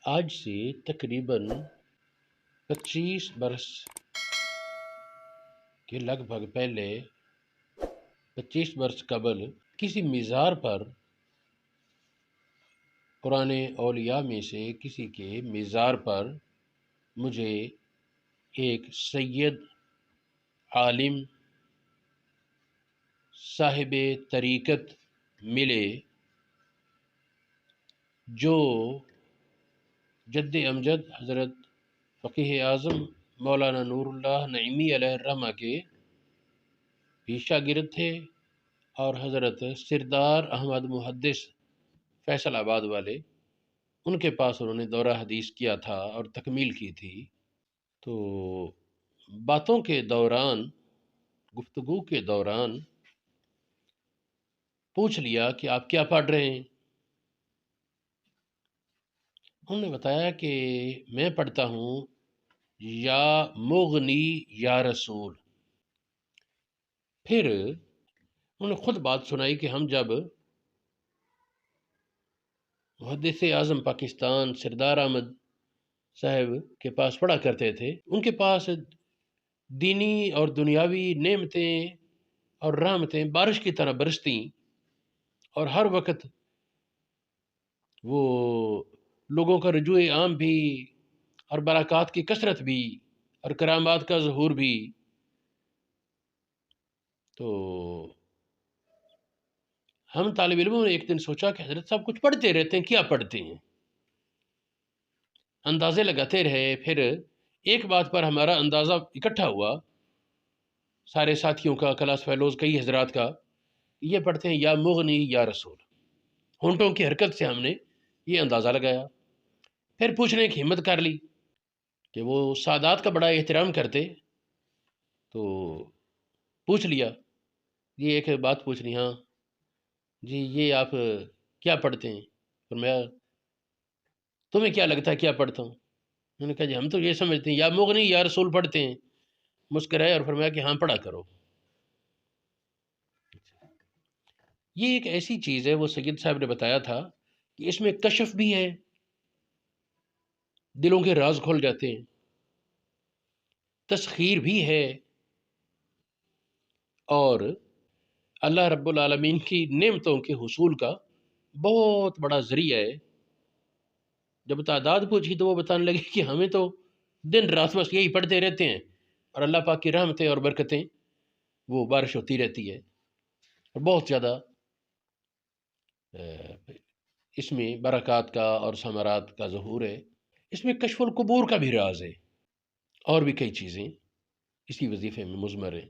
آج سے تقریباً 25 برس کے لگ بھگ پہلے 25 برس قبل کسی مزار پر پرانے اولیاء میں سے کسی کے مزار پر مجھے ایک سید عالم صاحب طریقت ملے جو جد امجد حضرت فقیہ اعظم مولانا نور اللہ نعیمی علیہ الرحمہ کے بھی شاگرد تھے، اور حضرت سردار احمد محدث فیصل آباد والے ان کے پاس انہوں نے دورہ حدیث کیا تھا اور تکمیل کی تھی۔ تو باتوں کے دوران، گفتگو کے دوران پوچھ لیا کہ آپ کیا پڑھ رہے ہیں؟ انہوں نے بتایا کہ میں پڑھتا ہوں یا مغنی یا رسول۔ پھر انہوں نے خود بات سنائی کہ ہم جب محدث اعظم پاکستان سردار احمد صاحب کے پاس پڑھا کرتے تھے، ان کے پاس دینی اور دنیاوی نعمتیں اور رحمتیں بارش کی طرح برستی، اور ہر وقت وہ لوگوں کا رجوع عام بھی، اور برکات کی کثرت بھی، اور کرامات کا ظہور بھی۔ تو ہم طالب علموں نے ایک دن سوچا کہ حضرت صاحب کچھ پڑھتے رہتے ہیں، کیا پڑھتے ہیں؟ اندازے لگاتے رہے۔ پھر ایک بات پر ہمارا اندازہ اکٹھا ہوا، سارے ساتھیوں کا، کلاس فیلوز کئی حضرات کا، یہ پڑھتے ہیں یا مغنی یا رسول۔ ہونٹوں کی حرکت سے ہم نے یہ اندازہ لگایا۔ پھر پوچھنے کی ہمت کر لی کہ وہ سادات کا بڑا احترام کرتے، تو پوچھ لیا، یہ ایک بات پوچھنی، ہاں جی یہ آپ کیا پڑھتے ہیں؟ فرمایا تمہیں کیا لگتا ہے کیا پڑھتا ہوں؟ انہوں نے کہا جی ہم تو یہ سمجھتے ہیں یا مغنی یا رسول پڑھتے ہیں۔ مسکرائے اور فرمایا کہ ہاں پڑھا کرو۔ یہ ایک ایسی چیز ہے، وہ سید صاحب نے بتایا تھا کہ اس میں کشف بھی ہے، دلوں کے راز کھول جاتے ہیں، تسخیر بھی ہے، اور اللہ رب العالمین کی نعمتوں کے حصول کا بہت بڑا ذریعہ ہے۔ جب تعداد پوچھی تو وہ بتانے لگے کہ ہمیں تو دن رات بس یہی پڑھتے رہتے ہیں، اور اللہ پاک کی رحمتیں اور برکتیں وہ بارش ہوتی رہتی ہے، اور بہت زیادہ اس میں برکات کا اور ثمرات کا ظہور ہے۔ اس میں کشف القبور کا بھی راز ہے، اور بھی کئی چیزیں اسی وظیفے میں مضمر ہیں۔